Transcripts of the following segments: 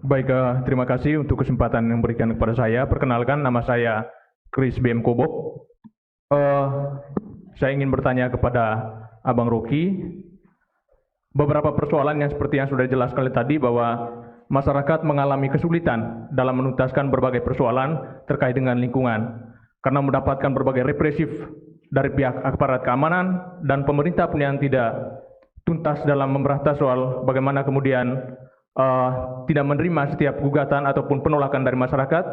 Baik, terima kasih untuk kesempatan yang diberikan kepada saya. Perkenalkan, nama saya Chris BM Kobok. Saya ingin bertanya kepada Abang Rocky. Beberapa persoalan yang seperti yang sudah jelaskan tadi, bahwa masyarakat mengalami kesulitan dalam menuntaskan berbagai persoalan terkait dengan lingkungan karena mendapatkan berbagai represif dari pihak aparat keamanan, dan pemerintah pun yang tidak tuntas dalam memberantas soal bagaimana kemudian tidak menerima setiap gugatan ataupun penolakan dari masyarakat.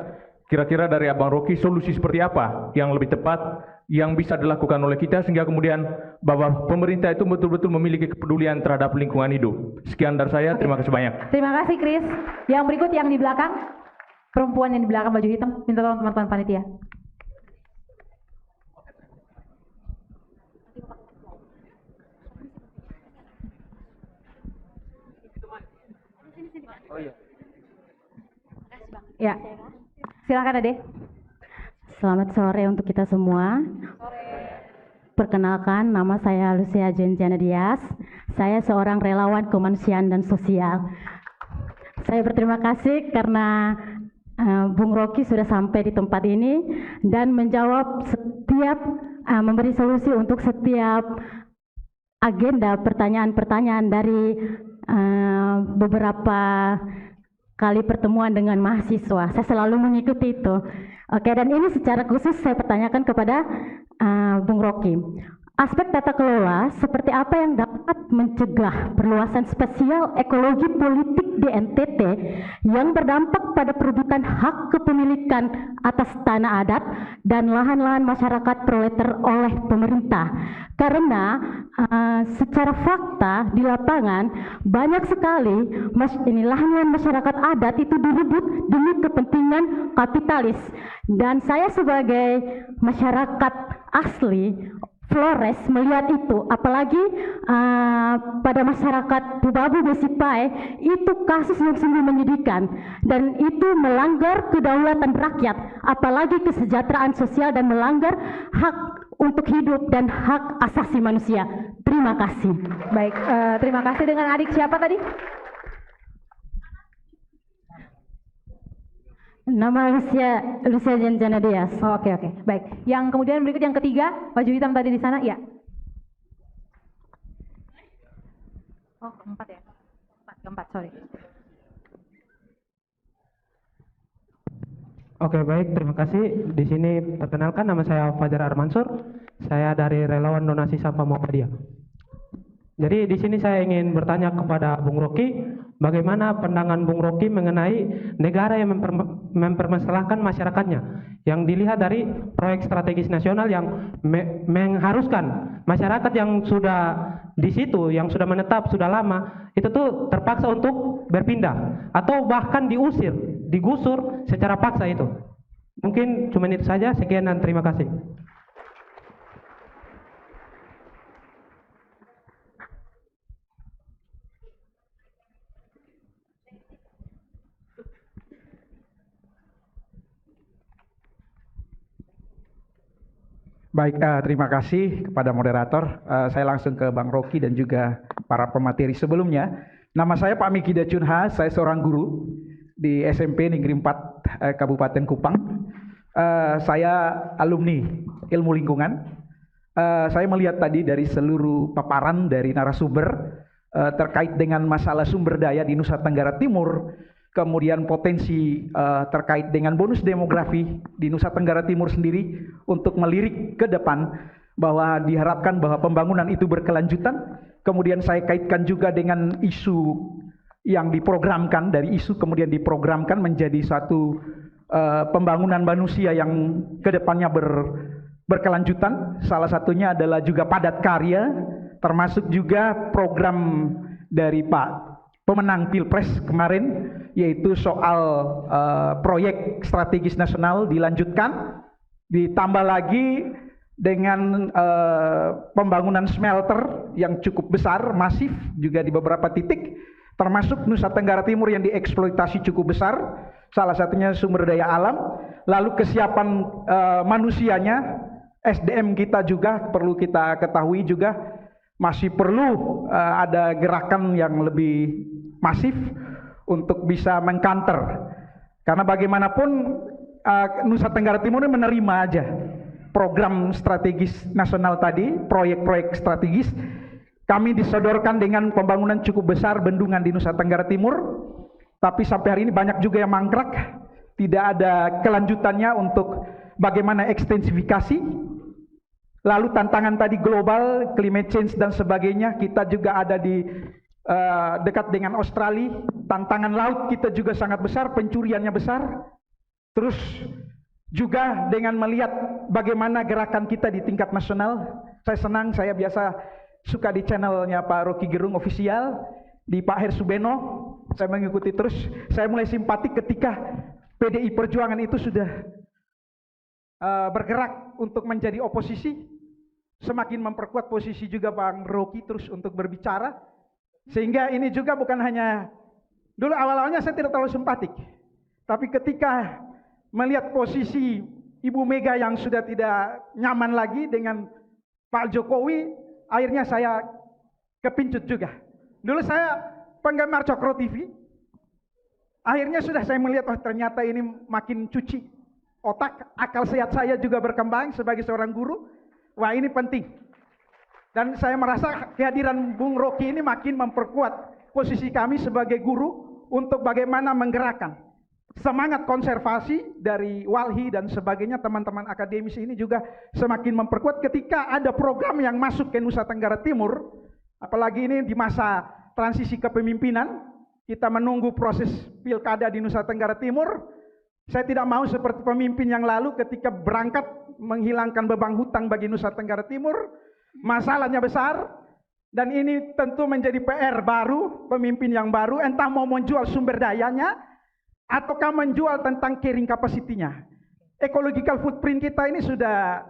Kira-kira dari Abang Rocky, solusi seperti apa yang lebih tepat yang bisa dilakukan oleh kita sehingga kemudian bahwa pemerintah itu betul-betul memiliki kepedulian terhadap lingkungan hidup. Sekian dari saya, terima kasih banyak. Terima kasih Chris. Yang berikut yang di belakang, perempuan yang di belakang baju hitam, minta tolong teman-teman panitia. Oh iya. Ya, silakan Ade. Selamat sore untuk kita semua. Perkenalkan, nama saya Lucia Jenjana Dias. Saya seorang relawan kemanusiaan dan sosial. Saya berterima kasih karena Bung Rocky sudah sampai di tempat ini dan menjawab setiap memberi solusi untuk setiap agenda pertanyaan-pertanyaan dari beberapa kali pertemuan dengan mahasiswa. Saya selalu mengikuti itu. Oke, dan ini secara khusus saya pertanyakan kepada Bung Rocky. Aspek tata kelola seperti apa yang dapat mencegah perluasan spasial ekologi politik di NTT yang berdampak pada perebutan hak kepemilikan atas tanah adat dan lahan-lahan masyarakat proleter oleh pemerintah. Karena secara fakta di lapangan banyak sekali lahan-lahan masyarakat adat itu direbut demi kepentingan kapitalis. Dan saya sebagai masyarakat asli Flores melihat itu, apalagi pada masyarakat Pubabu Besipai, itu kasus yang sungguh menyedihkan dan itu melanggar kedaulatan rakyat, apalagi kesejahteraan sosial dan melanggar hak untuk hidup dan hak asasi manusia. Terima kasih. Baik, terima kasih. Dengan adik siapa tadi? Nama Lucia Jenjana Dias. Oh, oke. Baik. Yang kemudian berikut yang ketiga, baju hitam tadi di sana, ya. Oh, keempat ya. Keempat, sorry. Oke, baik, terima kasih. Di sini perkenalkan, nama saya Fajar Armansur. Saya dari relawan donasi sampah Muhammadiyah. Jadi di sini saya ingin bertanya kepada Bung Rocky, bagaimana pandangan Bung Rocky mengenai negara yang mempermasalahkan masyarakatnya, yang dilihat dari proyek strategis nasional yang mengharuskan masyarakat yang sudah di situ, yang sudah menetap sudah lama, itu tuh terpaksa untuk berpindah atau bahkan diusir, digusur secara paksa itu. Mungkin cuma itu saja. Sekian dan terima kasih. Baik, terima kasih kepada moderator. Saya langsung ke Bang Rocky dan juga para pemateri sebelumnya. Nama saya Pak Miki Dacunha, saya seorang guru di SMP Negeri 4 Kabupaten Kupang. Saya alumni ilmu lingkungan. Saya melihat tadi dari seluruh paparan dari narasumber terkait dengan masalah sumber daya di Nusa Tenggara Timur, kemudian potensi terkait dengan bonus demografi di Nusa Tenggara Timur sendiri untuk melirik ke depan bahwa diharapkan bahwa pembangunan itu berkelanjutan. Kemudian saya kaitkan juga dengan isu yang diprogramkan, dari isu kemudian diprogramkan menjadi satu pembangunan manusia yang kedepannya berkelanjutan. Salah satunya adalah juga padat karya, termasuk juga program dari Pak pemenang Pilpres kemarin, yaitu soal proyek strategis nasional dilanjutkan, ditambah lagi dengan pembangunan smelter yang cukup besar, masif juga di beberapa titik, termasuk Nusa Tenggara Timur yang dieksploitasi cukup besar, salah satunya sumber daya alam, lalu kesiapan manusianya, SDM kita juga perlu kita ketahui juga masih perlu ada gerakan yang lebih masif untuk bisa mengcounter. Karena bagaimanapun Nusa Tenggara Timur ini menerima aja program strategis nasional tadi, proyek-proyek strategis. Kami disodorkan dengan pembangunan cukup besar bendungan di Nusa Tenggara Timur, tapi sampai hari ini banyak juga yang mangkrak, tidak ada kelanjutannya untuk bagaimana ekstensifikasi. Lalu tantangan tadi global, climate change dan sebagainya, kita juga ada di dekat dengan Australia, tantangan laut kita juga sangat besar, pencuriannya besar. Terus juga dengan melihat bagaimana gerakan kita di tingkat nasional, saya senang, saya biasa suka di channelnya Pak Rocky Gerung official, di Pak Hersubeno, saya mengikuti terus, saya mulai simpatik ketika PDI Perjuangan itu sudah bergerak untuk menjadi oposisi, semakin memperkuat posisi juga Bang Rocky terus untuk berbicara, sehingga ini juga bukan hanya, dulu awal-awalnya saya tidak terlalu simpatik, tapi ketika melihat posisi Ibu Mega yang sudah tidak nyaman lagi dengan Pak Jokowi, akhirnya saya kepincut juga. Dulu saya penggemar Cokro TV, akhirnya sudah saya melihat, oh ternyata ini makin cuci otak, akal sehat saya juga berkembang sebagai seorang guru, wah ini penting. Dan saya merasa kehadiran Bung Rocky ini makin memperkuat posisi kami sebagai guru untuk bagaimana menggerakkan semangat konservasi dari Walhi dan sebagainya, teman-teman akademis ini juga semakin memperkuat ketika ada program yang masuk ke Nusa Tenggara Timur, apalagi ini di masa transisi kepemimpinan, kita menunggu proses pilkada di Nusa Tenggara Timur. Saya tidak mau seperti pemimpin yang lalu ketika berangkat menghilangkan beban hutang bagi Nusa Tenggara Timur, masalahnya besar, dan ini tentu menjadi PR baru, pemimpin yang baru, entah mau menjual sumber dayanya, ataukah menjual tentang carrying capacity-nya. Ecological footprint kita ini sudah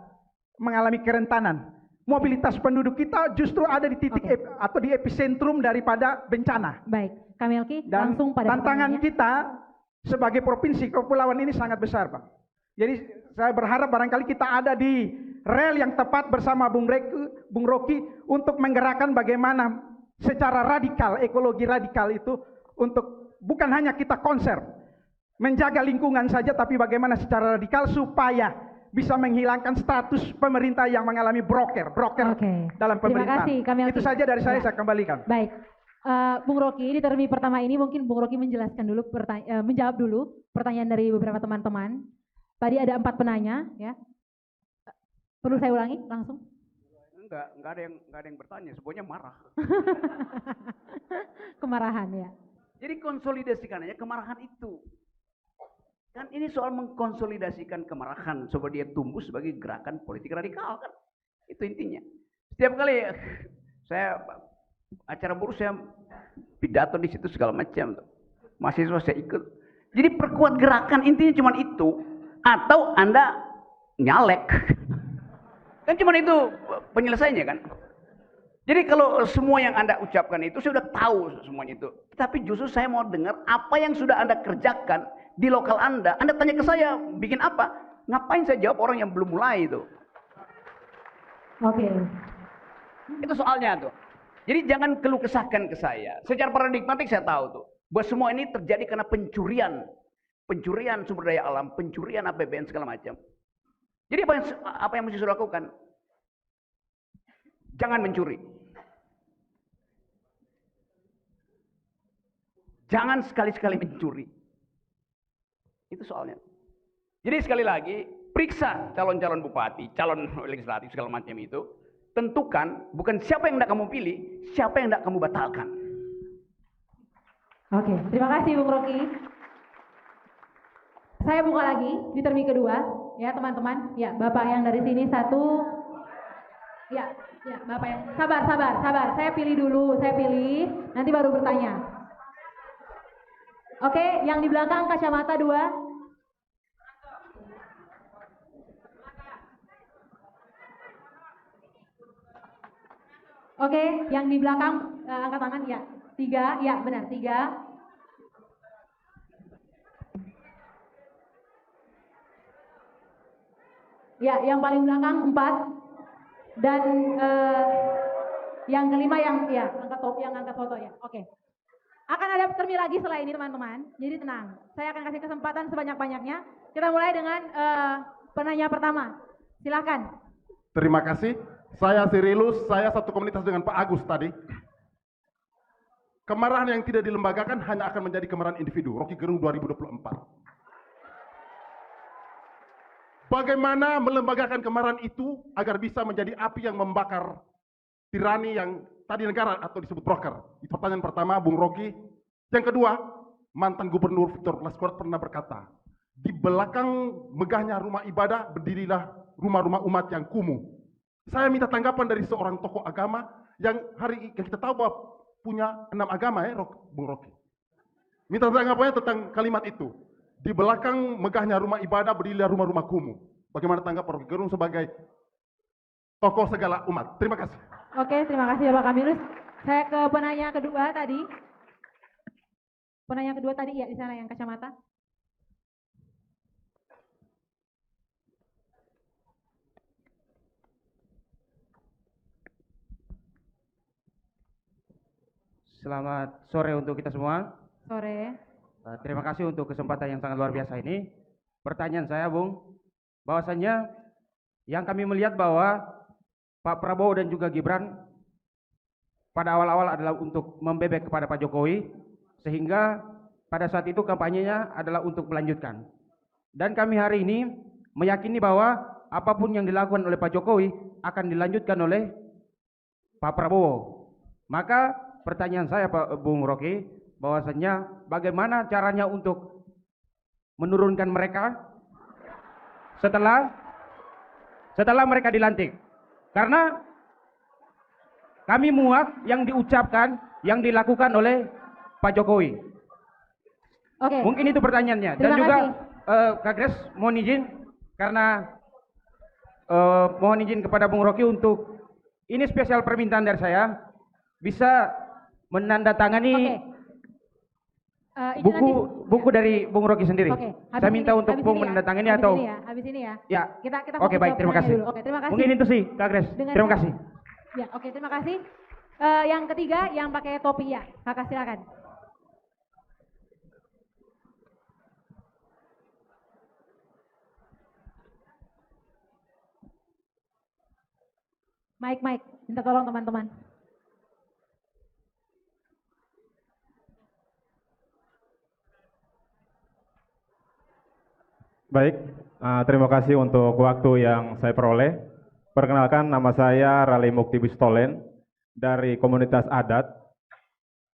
mengalami kerentanan. Mobilitas penduduk kita justru ada di titik atau di epicentrum daripada bencana. Baik, Kamilki, Dan langsung pada tantangan pertanyaannya. kita sebagai provinsi kepulauan ini sangat besar, Pak. Jadi saya berharap barangkali kita ada di rel yang tepat bersama Bung Rocky untuk menggerakkan bagaimana secara radikal, ekologi radikal itu untuk bukan hanya kita konser, menjaga lingkungan saja, tapi bagaimana secara radikal supaya bisa menghilangkan status pemerintah yang mengalami broker dalam pemerintahan. Terima kasih, Kamilki. Itu saja dari saya, Ya. saya kembalikan. Baik, Bung Rocky, di termi pertama ini mungkin Bung Rocky menjelaskan dulu, menjawab dulu pertanyaan dari beberapa teman-teman. Tadi ada 4 penanya, ya. Perlu saya ulangi langsung? Enggak ada yang bertanya, semuanya marah. Kemarahan, ya. Jadi konsolidasikan aja kemarahan itu. Kan ini soal mengkonsolidasikan kemarahan supaya dia tumbuh sebagai gerakan politik radikal kan. Itu intinya. Setiap kali saya acara buruh saya pidato di situ segala macam tuh. Mahasiswa saya ikut. Jadi perkuat gerakan, intinya cuma itu, atau Anda nyalek. Kan cuma itu penyelesaiannya kan. Jadi kalau semua yang Anda ucapkan itu saya sudah tahu semuanya itu. Tapi justru saya mau dengar apa yang sudah Anda kerjakan di lokal Anda. Anda tanya ke saya, bikin apa? Ngapain saya jawab orang yang belum mulai itu? Oke. Itu soalnya tuh. Jadi jangan keluh kesahkan ke saya. Secara paradigmatik saya tahu tuh, bahwa semua ini terjadi karena pencurian sumber daya alam, pencurian APBN segala macam. Jadi apa yang mesti saya lakukan? Jangan mencuri. Jangan sekali-sekali mencuri. Itu soalnya. Jadi sekali lagi, periksa calon-calon bupati, calon legislatif segala macam itu. Tentukan bukan siapa yang hendak kamu pilih, siapa yang hendak kamu batalkan. Oke, terima kasih Bung Rocky. Saya buka lagi di termi kedua, ya teman-teman. Ya, Bapak yang dari sini satu. Ya, Bapak yang sabar. Saya pilih dulu, nanti baru bertanya. Oke, yang di belakang kacamata 2. Oke, yang di belakang angkat tangan ya. 3, ya benar 3. Ya, yang paling belakang 4. Dan yang kelima yang ya angkat foto ya. Oke. Akan ada termi lagi setelah ini teman-teman. Jadi tenang. Saya akan kasih kesempatan sebanyak-banyaknya. Kita mulai dengan penanya pertama. Silakan. Terima kasih. Saya Sirilus, saya satu komunitas dengan Pak Agus tadi. Kemarahan yang tidak dilembagakan hanya akan menjadi kemarahan individu. Rocky Gerung 2024. Bagaimana melembagakan kemarahan itu agar bisa menjadi api yang membakar tirani yang tadi negara atau disebut broker? Itu pertanyaan pertama, Bung Rocky. Yang kedua, mantan Gubernur Victor Blasquart pernah berkata, di belakang megahnya rumah ibadah berdirilah rumah-rumah umat yang kumuh. Saya minta tanggapan dari seorang tokoh agama yang hari yang kita tahu bahwa punya 6 agama ya, Bung Rocky. Minta tanggapannya tentang kalimat itu. Di belakang megahnya rumah ibadah berdirilah rumah-rumah kumuh. Bagaimana tanggapan Rocky Gerung sebagai tokoh segala umat? Terima kasih. Oke, terima kasih Bapak Kamilus. Saya ke penanya kedua tadi. Penanya kedua tadi ya di sana yang kacamata. Selamat sore untuk kita semua. Sore. Terima kasih untuk kesempatan yang sangat luar biasa ini. Pertanyaan saya, Bung, bahwasannya yang kami melihat bahwa Pak Prabowo dan juga Gibran pada awal-awal adalah untuk membebek kepada Pak Jokowi, sehingga pada saat itu kampanyenya adalah untuk melanjutkan. Dan kami hari ini meyakini bahwa apapun yang dilakukan oleh Pak Jokowi akan dilanjutkan oleh Pak Prabowo. Maka pertanyaan saya Pak Bung Rocky, bahwasannya bagaimana caranya untuk menurunkan mereka setelah mereka dilantik. Karena kami muak yang diucapkan, yang dilakukan oleh Pak Jokowi. Oke. Mungkin itu pertanyaannya. Dan Terima juga kasih. Kak Grace mohon izin, karena mohon izin kepada Bung Rocky untuk ini spesial permintaan dari saya, bisa menandatangani buku dari Bung Rocky sendiri. Oke, Saya minta untuk Bung menandatangani atau habis ini ya. ya. Kita Oke, baik, terima kasih. Dulu. Oke, terima kasih. Mungkin itu sih, Kak Grace. Terima kasih. Ya, oke, terima kasih. Yang ketiga yang pakai topi ya. Kakak silakan. Mike, minta tolong teman-teman. Baik, terima kasih untuk waktu yang saya peroleh. Perkenalkan, nama saya Rali Mukti Bistolen dari komunitas adat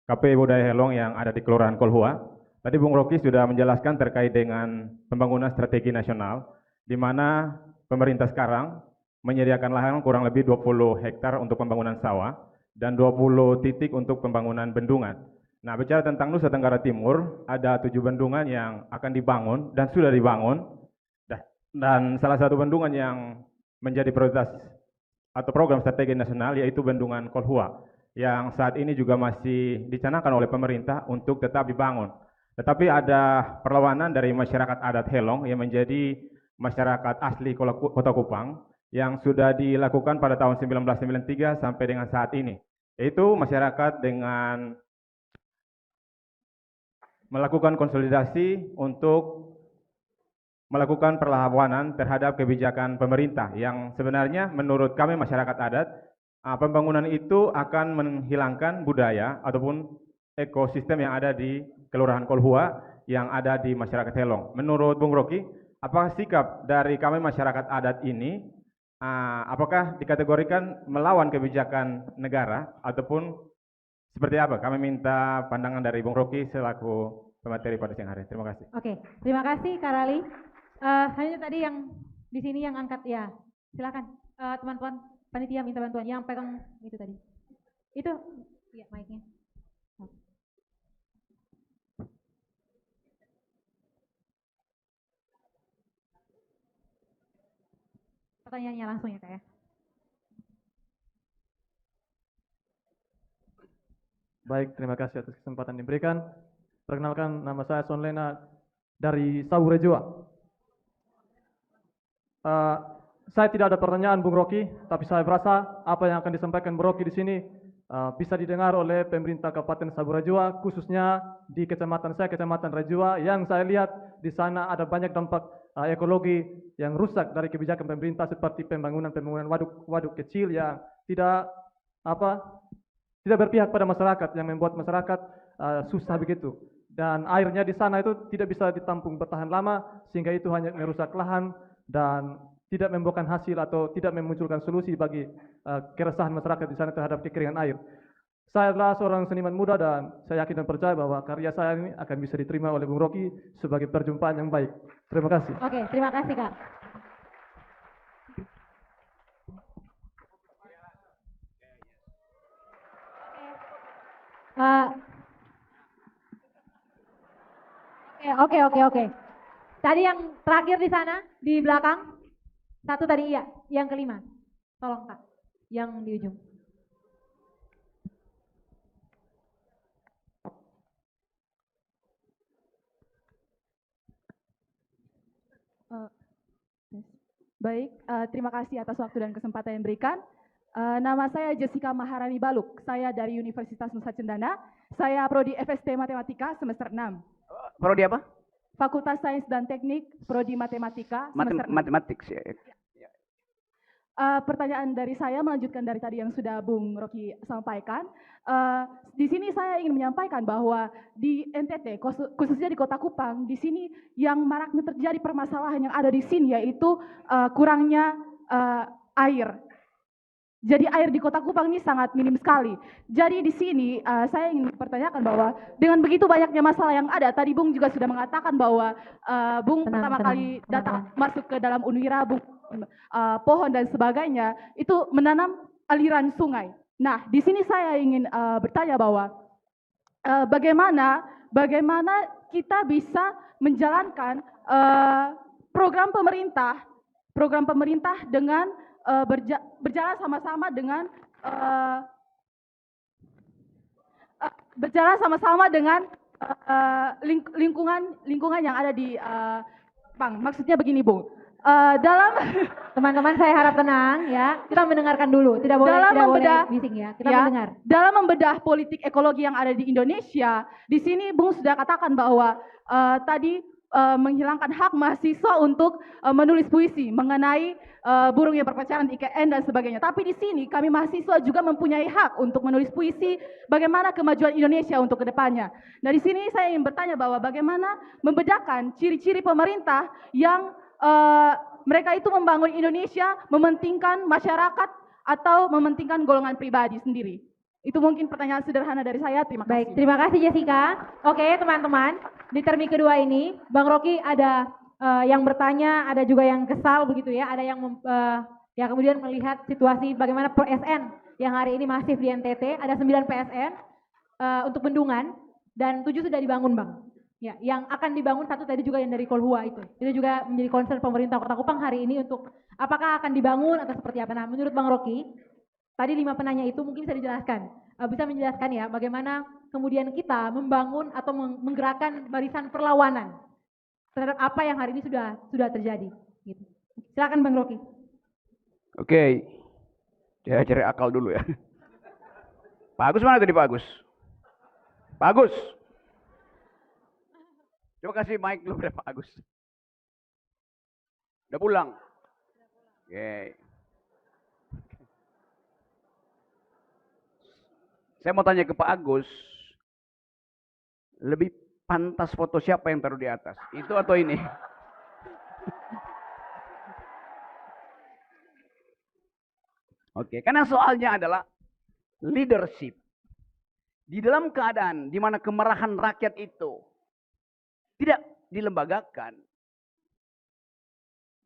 KP Budaya Helong yang ada di Kelurahan Kolhua. Tadi Bung Rocky sudah menjelaskan terkait dengan pembangunan strategi nasional, di mana pemerintah sekarang menyediakan lahan kurang lebih 20 hektar untuk pembangunan sawah dan 20 titik untuk pembangunan bendungan. Nah, bicara tentang Nusa Tenggara Timur, ada 7 bendungan yang akan dibangun dan sudah dibangun. Dan salah satu bendungan yang menjadi prioritas atau program strategi nasional yaitu bendungan Kolhua, yang saat ini juga masih dicanangkan oleh pemerintah untuk tetap dibangun. Tetapi ada perlawanan dari masyarakat adat Helong yang menjadi masyarakat asli Kota Kupang yang sudah dilakukan pada tahun 1993 sampai dengan saat ini. Yaitu masyarakat dengan melakukan konsolidasi untuk melakukan perlawanan terhadap kebijakan pemerintah yang sebenarnya menurut kami masyarakat adat, pembangunan itu akan menghilangkan budaya ataupun ekosistem yang ada di Kelurahan Kolhua yang ada di masyarakat Helong. Menurut Bung Rocky, apakah sikap dari kami masyarakat adat ini apakah dikategorikan melawan kebijakan negara ataupun seperti apa? Kami minta pandangan dari Bung Rocky selaku pemateri pada siang hari. Terima kasih. Oke, terima kasih Kak Rali. Selanjutnya tadi yang di sini yang angkat ya, silakan teman-teman panitia minta bantuan yang pegang itu tadi. Itu ya mic-nya. Pertanyaannya langsung ya Kak ya. Baik, terima kasih atas kesempatan diberikan. Perkenalkan, nama saya Son Lena dari Sabu Rejoa. Saya tidak ada pertanyaan Bung Rocky, tapi saya merasa apa yang akan disampaikan Bung Rocky di sini bisa didengar oleh pemerintah Kabupaten Saburajua, khususnya di kecamatan saya, Kecamatan Rajua, yang saya lihat di sana ada banyak dampak ekologi yang rusak dari kebijakan pemerintah seperti pembangunan waduk kecil yang tidak berpihak pada masyarakat, yang membuat masyarakat susah begitu. Dan airnya di sana itu tidak bisa ditampung bertahan lama, sehingga itu hanya merusak lahan dan tidak membuahkan hasil atau tidak memunculkan solusi bagi keresahan masyarakat di sana terhadap kekeringan air. Saya adalah seorang seniman muda dan saya yakin dan percaya bahwa karya saya ini akan bisa diterima oleh Bung Rocky sebagai perjumpaan yang baik. Terima kasih. Oke, terima kasih Kak. Oke. Tadi yang terakhir di sana, di belakang. Satu tadi iya, yang kelima. Tolong Kak, yang di ujung. Baik, terima kasih atas waktu dan kesempatan yang diberikan. Nama saya Jessica Maharani Baluk, saya dari Universitas Nusa Cendana. Saya prodi FST Matematika semester 6. Prodi apa? Fakultas Sains dan Teknik, prodi Matematika semester 6. Matematik ya. Pertanyaan dari saya melanjutkan dari tadi yang sudah Bung Rocky sampaikan. Di sini saya ingin menyampaikan bahwa di NTT, khususnya di Kota Kupang, di sini yang maraknya terjadi permasalahan yang ada di sini yaitu kurangnya air. Jadi air di Kota Kupang ini sangat minim sekali. Jadi di sini saya ingin mempertanyakan bahwa dengan begitu banyaknya masalah yang ada, tadi Bung juga sudah mengatakan bahwa Bung pertama kali datang masuk ke dalam Unwira, Bung pohon dan sebagainya itu menanam aliran sungai. Nah, di sini saya ingin bertanya bahwa bagaimana kita bisa menjalankan program pemerintah dengan berjalan sama-sama dengan lingkungan yang ada di Bang. Maksudnya begini, Bung. Dalam teman-teman saya harap tenang ya, kita mendengarkan dulu, tidak boleh bising ya, kita mendengar. Dalam membedah politik ekologi yang ada di Indonesia, di sini Bung sudah katakan bahwa tadi menghilangkan hak mahasiswa untuk menulis puisi mengenai burung yang berpacaran di IKN dan sebagainya. Tapi di sini kami mahasiswa juga mempunyai hak untuk menulis puisi bagaimana kemajuan Indonesia untuk kedepannya. Nah, di sini saya ingin bertanya bahwa bagaimana membedakan ciri-ciri pemerintah yang mereka itu membangun Indonesia, mementingkan masyarakat atau mementingkan golongan pribadi sendiri. Itu mungkin pertanyaan sederhana dari saya. Terima kasih. Baik, terima kasih Jessica. Oke, teman-teman, di termi kedua ini, Bang Rocky ada yang bertanya, ada juga yang kesal begitu ya, ada yang yang kemudian melihat situasi bagaimana PSN yang hari ini masif di NTT, ada 9 PSN untuk bendungan dan 7 sudah dibangun, Bang. Ya, yang akan dibangun satu tadi juga yang dari Kolhua itu juga menjadi concern pemerintah Kota Kupang hari ini untuk apakah akan dibangun atau seperti apa. Nah, menurut Bang Rocky, tadi 5 penanya itu mungkin bisa dijelaskan, bisa menjelaskan ya bagaimana kemudian kita membangun atau menggerakkan barisan perlawanan terhadap apa yang hari ini sudah terjadi. Gitu. Silakan Bang Rocky. Oke, saya cari akal dulu ya. Pak Agus mana tadi Pak Agus? Pak Agus. Coba kasih mic dulu pada Pak Agus. Udah pulang? Oke. Saya mau tanya ke Pak Agus, lebih pantas foto siapa yang taruh di atas? Itu atau ini? Oke, karena soalnya adalah leadership. Di dalam keadaan di mana kemarahan rakyat itu tidak dilembagakan,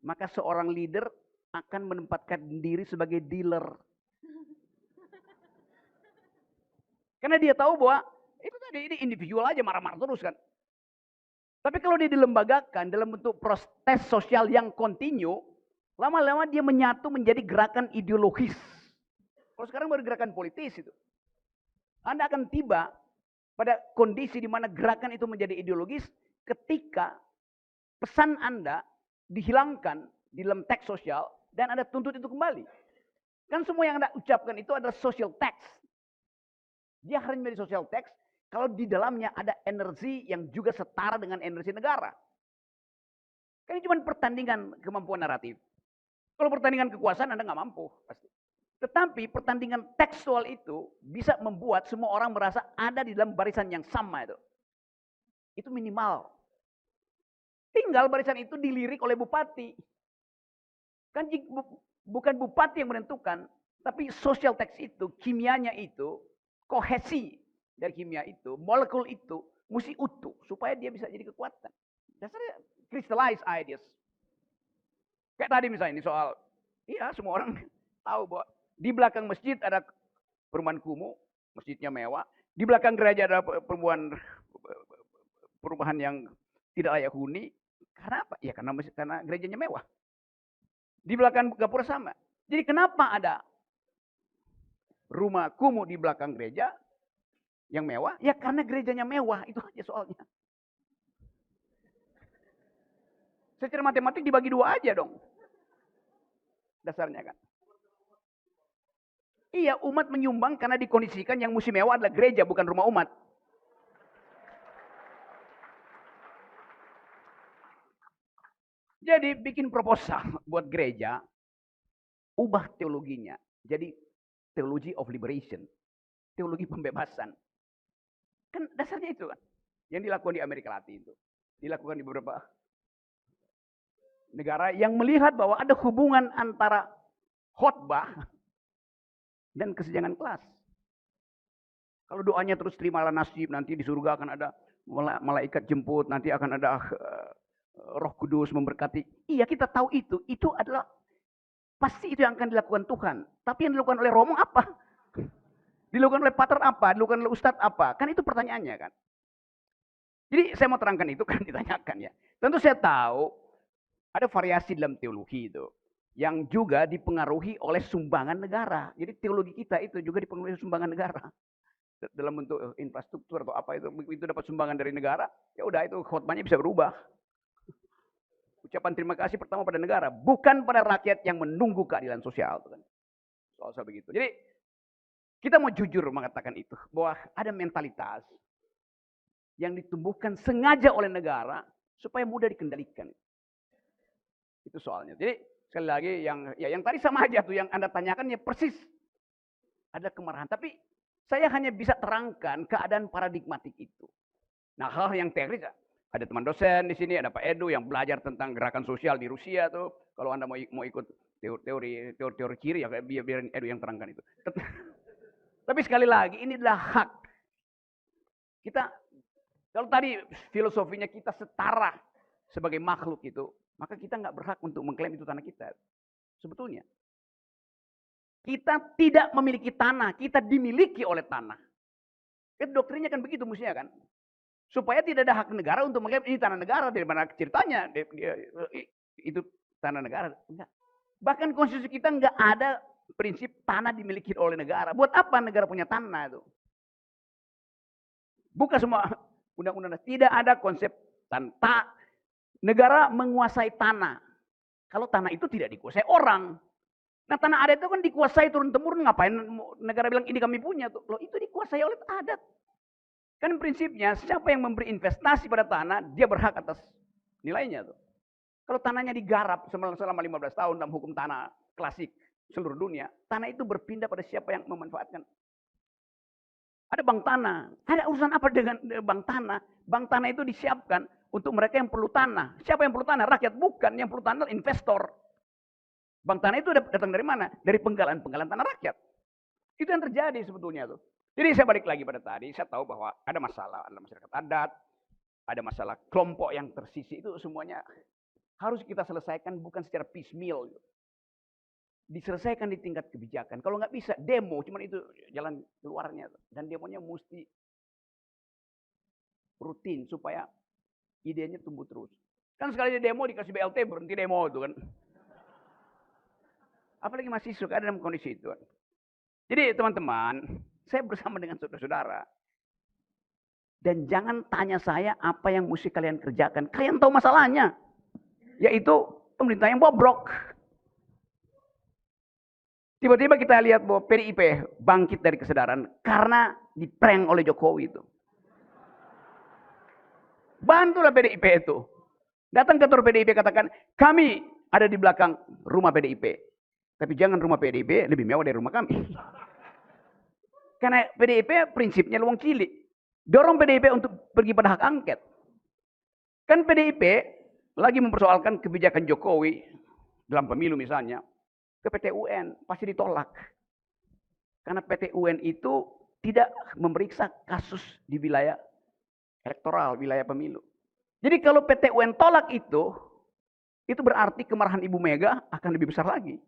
maka seorang leader akan menempatkan diri sebagai dealer. Karena dia tahu bahwa itu tadi ini individual aja marah-marah terus kan. Tapi kalau dia dilembagakan dalam bentuk proses sosial yang kontinu, lama-lama dia menyatu menjadi gerakan ideologis. Kalau sekarang baru gerakan politis itu. Anda akan tiba pada kondisi di mana gerakan itu menjadi ideologis ketika pesan Anda dihilangkan di dalam teks sosial dan Anda tuntut itu kembali. Kan semua yang Anda ucapkan itu adalah social text. Dia hanya menjadi social text kalau di dalamnya ada energi yang juga setara dengan energi negara. Kan ini cuma pertandingan kemampuan naratif. Kalau pertandingan kekuasaan Anda nggak mampu pasti. Tetapi pertandingan tekstual itu bisa membuat semua orang merasa ada di dalam barisan yang sama itu. Itu minimal. Tinggal barisan itu dilirik oleh bupati. Kan bukan bupati yang menentukan, tapi social text itu, kimianya itu, kohesi dari kimia itu, molekul itu, mesti utuh supaya dia bisa jadi kekuatan. Dasarnya crystallize ideas. Kayak tadi misalnya ini soal, iya semua orang tahu bahwa di belakang masjid ada perumahan kumuh, masjidnya mewah. Di belakang gereja ada perumahan yang tidak layak huni. Karena apa? Ya karena gerejanya mewah. Di belakang gapura sama. Jadi kenapa ada rumah kumuh di belakang gereja yang mewah? Ya karena gerejanya mewah, itu aja soalnya. Secara matematik dibagi dua aja dong. Dasarnya kan. Iya, umat menyumbang karena dikondisikan yang mesti mewah adalah gereja, bukan rumah umat. Jadi bikin proposal buat gereja, ubah teologinya. Jadi theology of liberation. Teologi pembebasan. Kan dasarnya itu kan. Yang dilakukan di Amerika Latin itu. Dilakukan di beberapa negara yang melihat bahwa ada hubungan antara khotbah dan kesenjangan kelas. Kalau doanya terus terimalah nasib, nanti di surga akan ada malaikat jemput, nanti akan ada Roh Kudus memberkati. Iya, kita tahu itu. Itu adalah pasti itu yang akan dilakukan Tuhan. Tapi yang dilakukan oleh Romo apa? Dilakukan oleh Pater apa? Dilakukan oleh Ustadz apa? Kan itu pertanyaannya kan. Jadi saya mau terangkan itu kan ditanyakan ya. Tentu saya tahu ada variasi dalam teologi itu. Yang juga dipengaruhi oleh sumbangan negara. Jadi teologi kita itu juga dipengaruhi oleh sumbangan negara. Dalam bentuk infrastruktur atau apa itu dapat sumbangan dari negara, ya udah itu khotbahnya bisa berubah. Ucapan terima kasih pertama pada negara, bukan pada rakyat yang menunggu keadilan sosial. Soal begitu. Jadi kita mau jujur mengatakan itu, bahwa ada mentalitas yang ditumbuhkan sengaja oleh negara supaya mudah dikendalikan. Itu soalnya. Jadi sekali lagi yang tadi sama aja tuh yang Anda tanyakan ya persis ada kemarahan. Tapi saya hanya bisa terangkan keadaan paradigmatik itu. Nah, hal yang teknis ada teman dosen di sini, ada Pak Edu yang belajar tentang gerakan sosial di Rusia tuh. Kalau Anda mau ikut teori kiri ya biarin Edu yang terangkan itu. Tapi sekali lagi ini adalah hak. Kita kalau tadi filosofinya kita setara sebagai makhluk itu, maka kita nggak berhak untuk mengklaim itu tanah kita. Sebetulnya. Kita tidak memiliki tanah, kita dimiliki oleh tanah. Itu doktrinnya kan begitu mestinya kan. Supaya tidak ada hak negara untuk mengklaim ini tanah negara, dari mana ceritanya itu tanah negara. Enggak. Bahkan konstitusi kita nggak ada prinsip tanah dimiliki oleh negara. Buat apa negara punya tanah itu? Bukan semua undang-undang. Tidak ada konsep tanah. Negara menguasai tanah. Kalau tanah itu tidak dikuasai orang. Nah tanah adat itu kan dikuasai turun-temurun. Ngapain negara bilang ini kami punya tuh? Loh itu dikuasai oleh adat. Kan prinsipnya siapa yang memberi investasi pada tanah, dia berhak atas nilainya tuh. Kalau tanahnya digarap selama 15 tahun dalam hukum tanah klasik seluruh dunia, tanah itu berpindah pada siapa yang memanfaatkan. Ada bank tanah. Ada urusan apa dengan bank tanah? Bank tanah itu disiapkan untuk mereka yang perlu tanah. Siapa yang perlu tanah? Rakyat. Bukan. Yang perlu tanah investor. Bank tanah itu datang dari mana? Dari penggalan-penggalan tanah rakyat. Itu yang terjadi sebetulnya tuh. Jadi saya balik lagi pada tadi, saya tahu bahwa ada masalah dalam masyarakat adat, ada masalah kelompok yang tersisih, itu semuanya harus kita selesaikan bukan secara piecemeal. Diselesaikan di tingkat kebijakan. Kalau nggak bisa, demo, cuman itu jalan keluarnya. Dan demonya mesti rutin supaya idenya tumbuh terus. Kan sekali demo dikasih BLT, berhenti demo itu kan. Apalagi masih suka dalam kondisi itu. Jadi teman-teman, saya bersama dengan saudara-saudara. Dan jangan tanya saya apa yang mesti kalian kerjakan. Kalian tahu masalahnya. Yaitu pemerintah yang bobrok. Tiba-tiba kita lihat bahwa PDIP bangkit dari kesadaran. Karena diprank oleh Jokowi itu. Bantulah PDIP itu. Datang ke kantor PDIP katakan, kami ada di belakang rumah PDIP. Tapi jangan rumah PDIP lebih mewah dari rumah kami. Karena PDIP prinsipnya luang cilik. Dorong PDIP untuk pergi pada hak angket. Kan PDIP lagi mempersoalkan kebijakan Jokowi dalam pemilu misalnya. Ke PT UN pasti ditolak. Karena PT UN itu tidak memeriksa kasus di wilayah elektoral, wilayah pemilu. Jadi kalau PT UN tolak itu berarti kemarahan Ibu Mega akan lebih besar lagi.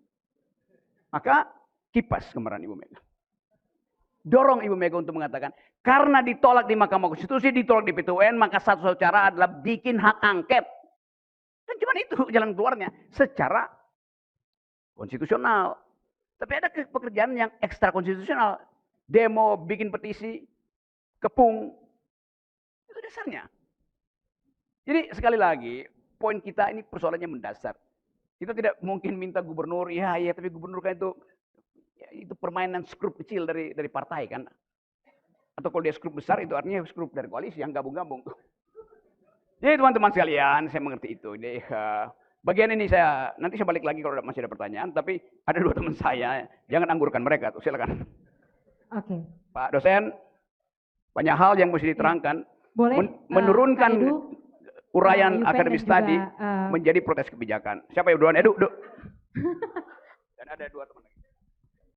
Maka kipas kemarahan Ibu Mega. Dorong Ibu Mega untuk mengatakan, karena ditolak di Mahkamah Konstitusi, ditolak di PT UN, maka satu-satu cara adalah bikin hak angket. Dan cuma itu jalan keluarnya secara konstitusional. Tapi ada pekerjaan yang ekstra konstitusional. Demo, bikin petisi, kepung. Itu dasarnya. Jadi sekali lagi, poin kita ini persoalannya mendasar. Kita tidak mungkin minta gubernur, ya tapi gubernur kan itu permainan skrup kecil dari partai kan. Atau kalau dia skrup besar itu artinya skrup dari koalisi yang gabung-gabung. Jadi teman-teman sekalian, saya mengerti itu. Jadi, bagian ini nanti saya balik lagi kalau masih ada pertanyaan, tapi ada dua teman saya, jangan anggurkan mereka tuh, silakan. Oke. Pak dosen, banyak hal yang mesti diterangkan. Boleh Menurunkan uraian Yupen akademis dan juga, tadi menjadi protes kebijakan. Siapa yang duluan? Edu. Dan ada dua teman lagi.